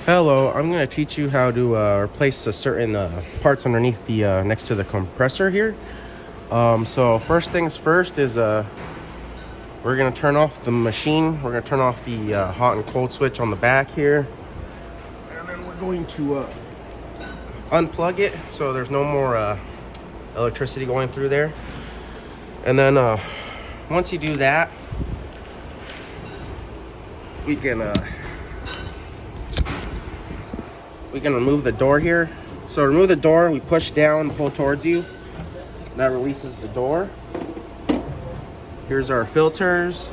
Hello, I'm going to teach you how to replace a certain parts underneath the next to the compressor here. So first things first is we're going to turn off the machine. We're going to turn off the hot and cold switch on the back here. And then we're going to unplug it so there's no more electricity going through there. And then once you do that, we can remove the door here. So remove the door, we push down, pull towards you. That releases the door. Here's our filters.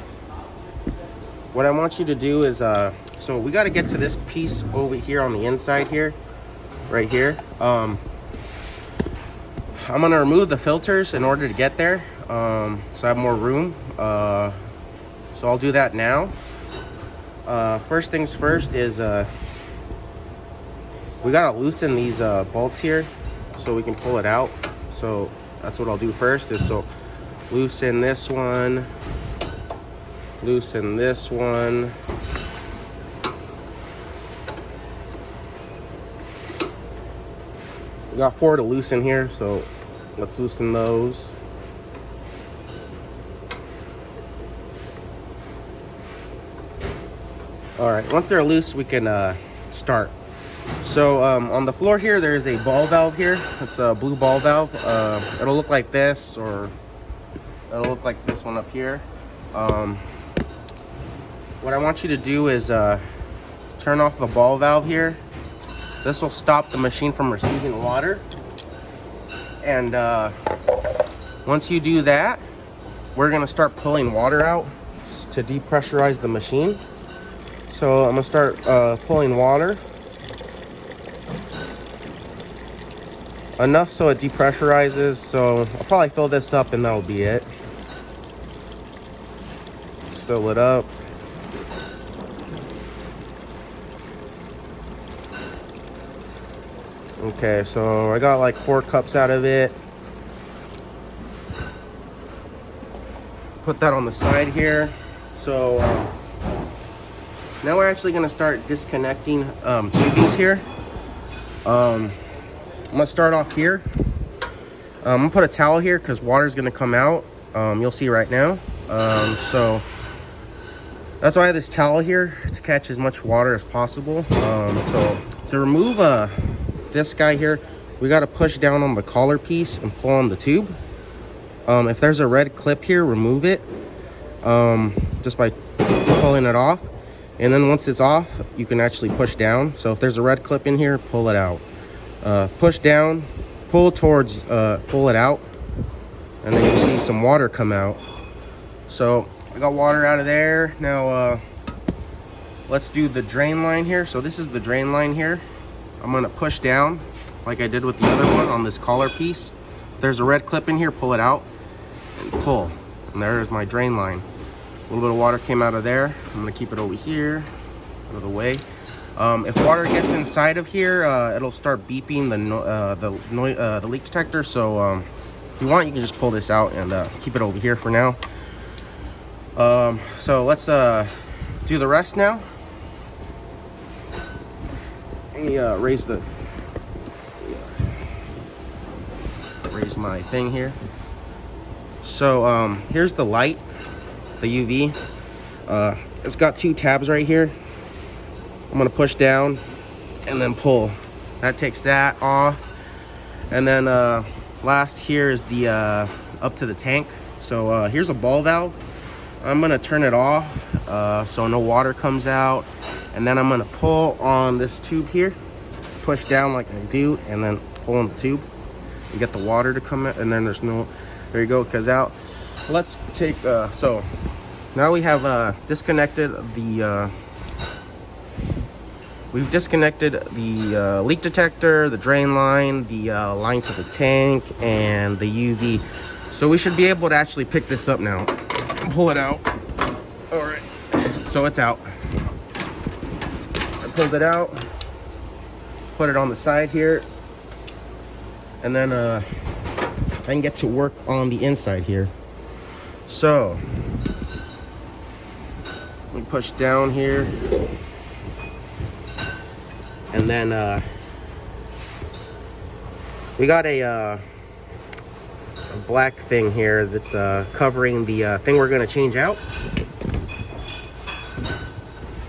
What I want you to do is, so we got to get to this piece over here on the inside here, right here. I'm gonna remove the filters in order to get there, so I have more room. So I'll do that now. First things first is, we gotta loosen these bolts here so we can pull it out. So that's what I'll do first, is so loosen this one, loosen this one. We got 4 to loosen here, so let's loosen those. All right, once they're loose, we can start. So on the floor here, there's a ball valve here. It's a blue ball valve. It'll look like this, or it'll look like this one up here. What I want you to do is turn off the ball valve here. This will stop the machine from receiving water. And once you do that, we're gonna start pulling water out to depressurize the machine. So I'm gonna start pulling water. Enough so it depressurizes, so I'll probably fill this up and that'll be it. Let's fill it up. Okay, so I got like 4 cups out of it. Put that on the side here. So now we're actually gonna start disconnecting tubings here. I'm gonna start off here. I'm gonna put a towel here because water is gonna come out. You'll see right now. So that's why I have this towel here, to catch as much water as possible. So to remove this guy here, we got to push down on the collar piece and pull on the tube. If there's a red clip here, remove it just by pulling it off. And then once it's off, you can actually push down. So if there's a red clip in here, pull it out. Push down, pull towards, pull it out, and then you see some water come out. So I got water out of there. Now let's do the drain line here. So this is the drain line here. I'm gonna push down like I did with the other one on this collar piece. If there's a red clip in here, pull it out and pull. And there's my drain line. A little bit of water came out of there. I'm gonna keep it over here, out of the way. If water gets inside of here, it'll start beeping the leak detector. So if you want, you can just pull this out and keep it over here for now. So let's do the rest now. Let me raise my thing here. So here's the light, the UV. It's got 2 tabs right here. I'm gonna push down and then pull. That takes that off. And then last here is the up to the tank. So here's a ball valve. I'm gonna turn it off so no water comes out. And then I'm gonna pull on this tube here. Push down like I do, and then pull on the tube. You get the water to come out, and then there's no, there you go, it goes out. Let's take, so now we have disconnected the, we've disconnected the leak detector, the drain line, the line to the tank, and the UV. So we should be able to actually pick this up now. Pull it out. All right, so it's out. I pulled it out, put it on the side here, and then I can get to work on the inside here. So we push down here. And then we got a black thing here that's covering the thing we're going to change out.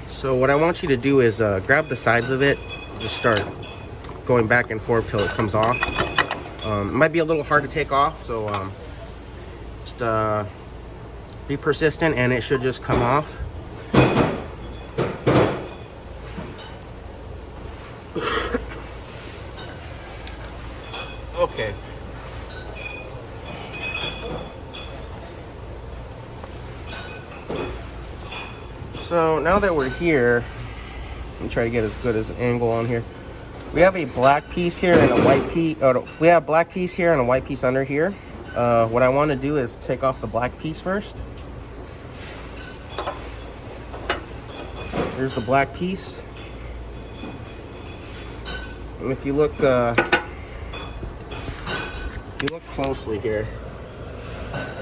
So what I want you to do is grab the sides of it, just start going back and forth till it comes off. It might be a little hard to take off, so just be persistent and it should just come off. Okay. So now that we're here, let me try to get as good as an angle on here. We have a black piece here and a white piece. We have a black piece here and a white piece under here. What I want to do is take off the black piece first. Here's the black piece. And if you look closely here,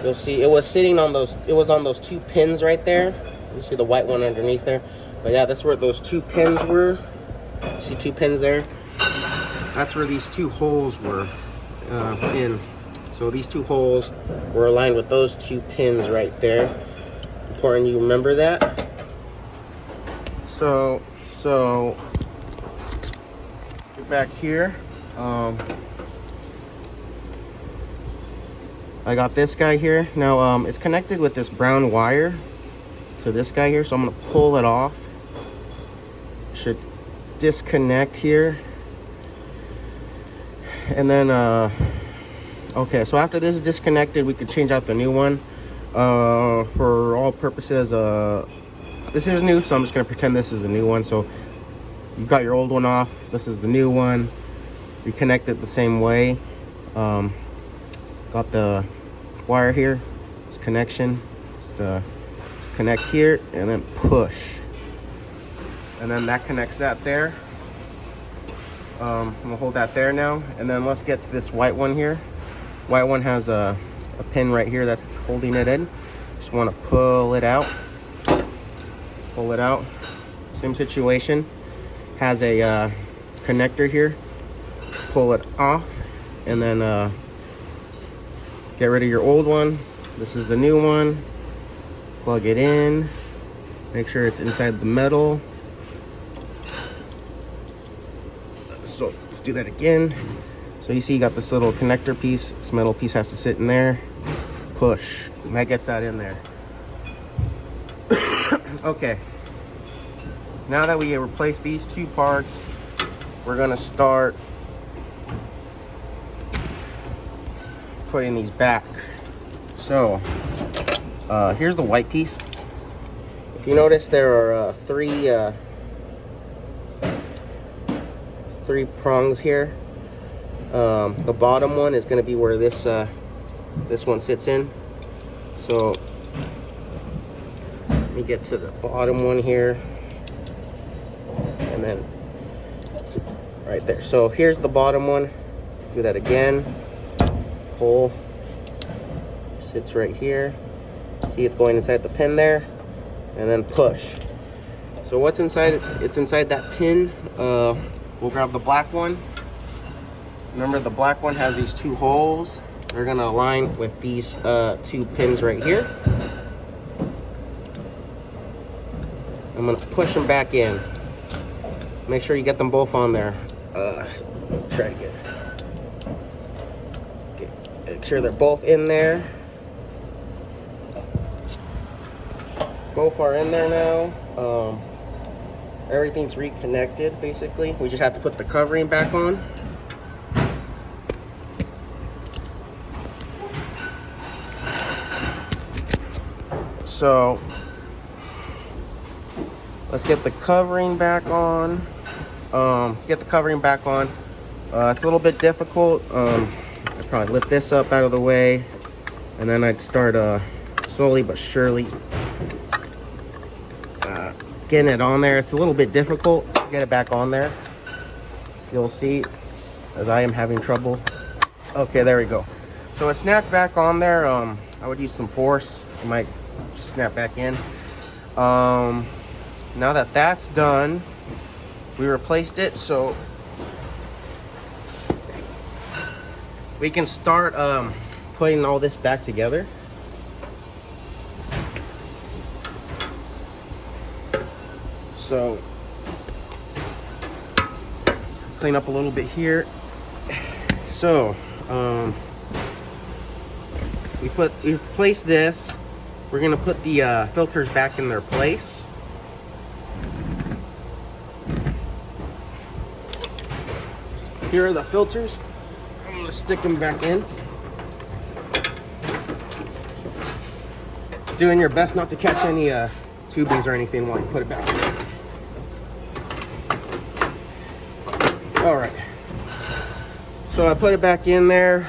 you'll see it was sitting on those. It was on those two pins right there. You see the white one underneath there. But yeah, that's where those two pins were. You see two pins there? That's where these two holes were in. So these two holes were aligned with those two pins right there. Important you remember that. So get back here. I got this guy here. Now it's connected with this brown wire to this guy here, so I'm gonna pull it off. Should disconnect here, and then okay, so after this is disconnected, we could change out the new one. For all purposes, this is new, so I'm just gonna pretend this is a new one. So you got your old one off, this is the new one. We connect it the same way. Got the wire here, it's connection. Just connect here and then push, and then that connects that there. We'll hold that there now, and then let's get to this white one here. White one has a pin right here that's holding it in. Just want to pull it out. Pull it out. Same situation. Has a connector here. Pull it off, and then get rid of your old one. This is the new one. Plug it in. Make sure it's inside the metal. So let's do that again. So you see you got this little connector piece. This metal piece has to sit in there. Push. And that gets that in there. Okay. Now that we replace these two parts, we're gonna start putting these back. So here's the white piece. If you notice, there are three prongs here. The bottom one is going to be where this one sits in. So let me get to the bottom one here, and then right there. So here's the bottom one. Do that again. Pull. Sits right here. See, it's going inside the pin there, and then push. So what's inside? It's inside that pin. We'll grab the black one. Remember, the black one has these two holes. They're gonna align with these two pins right here. I'm gonna push them back in. Make sure you get them both on there. Try to get. Make sure they're both in there. Both are in there now. Everything's reconnected basically. We just have to put the covering back on. So let's get the covering back on. It's a little bit difficult. I'd probably lift this up out of the way, and then I'd start slowly but surely getting it on there. It's a little bit difficult to get it back on there. You'll see, as I am having trouble. Okay, there we go. So it snapped back on there. I would use some force. It might just snap back in. Now that that's done, we replaced it, so we can start putting all this back together. So clean up a little bit here. So we replaced this. We're gonna put the filters back in their place. Here are the filters. I'm gonna stick them back in. Doing your best not to catch any tubings or anything while you put it back in. All right. So I put it back in there.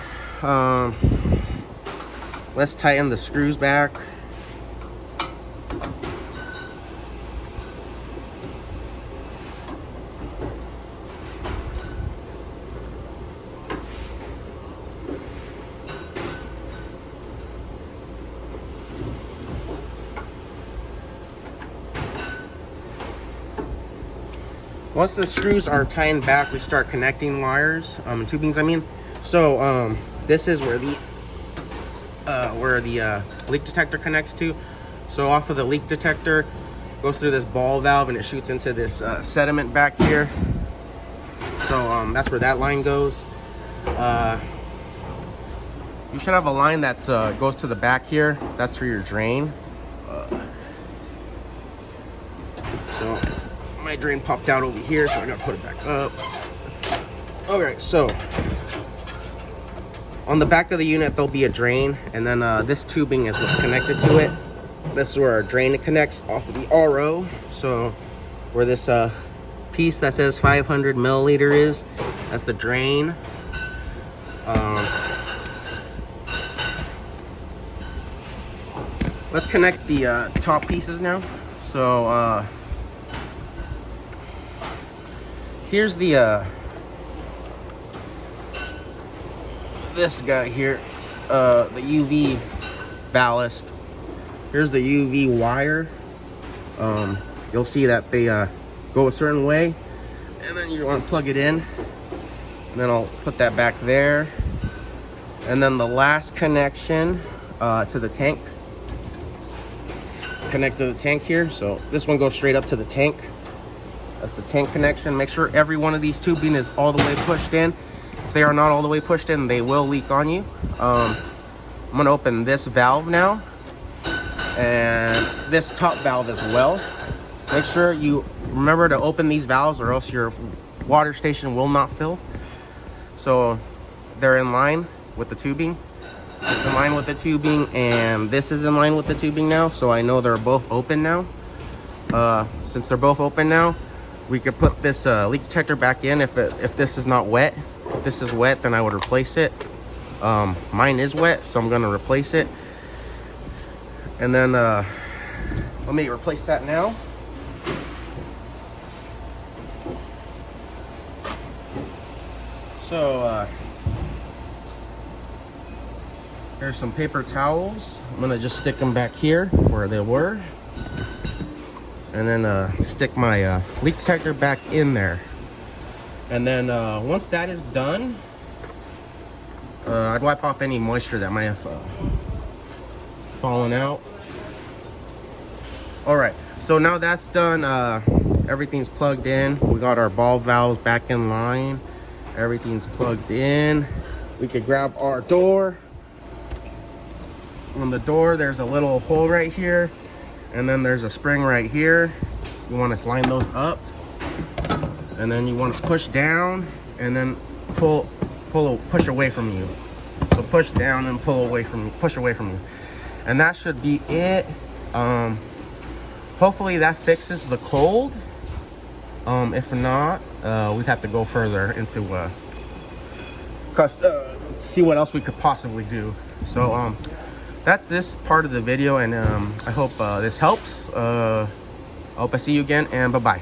Let's tighten the screws back. Once the screws are tightened back, we start connecting wires, tubings, I mean. So this is where the leak detector connects to. So off of the leak detector, goes through this ball valve and it shoots into this sediment back here. So that's where that line goes. You should have a line that's goes to the back here. That's for your drain. So my drain popped out over here, so I gotta put it back up. Okay, so on the back of the unit there'll be a drain, and then this tubing is what's connected to it. This is where our drain connects off of the RO. So where this piece that says 500 milliliter is, that's the drain. Let's connect the top pieces now. So here's the this guy here, the UV ballast. Here's the UV wire. You'll see that they go a certain way, and then you want to plug it in, and then I'll put that back there. And then the last connection to the tank, connect to the tank here. So this one goes straight up to the tank. That's the tank connection. Make sure every one of these tubing is all the way pushed in. If they are not all the way pushed in, they will leak on you. I'm gonna open this valve now, and this top valve as well. Make sure you remember to open these valves, or else your water station will not fill. So they're in line with the tubing. It's in line with the tubing, and this is in line with the tubing now. So I know they're both open now. Since they're both open now, we could put this leak detector back in if this is not wet. If this is wet, then I would replace it. Mine is wet, so I'm gonna replace it. And then let me replace that now. So here's some paper towels. I'm gonna just stick them back here where they were, and then stick my leak detector back in there. And then once that is done, I'd wipe off any moisture that might have fallen out. All right, so now that's done. Everything's plugged in. We got our ball valves back in line. Everything's plugged in. We could grab our door. On the door, there's a little hole right here, and then there's a spring right here. You want to line those up, and then you want to push down and then push away from you. So push down and push away from you, and that should be it. Hopefully that fixes the cold. If not, we'd have to go further into see what else we could possibly do. So that's this part of the video, and I hope this helps. I hope I see you again, and bye-bye.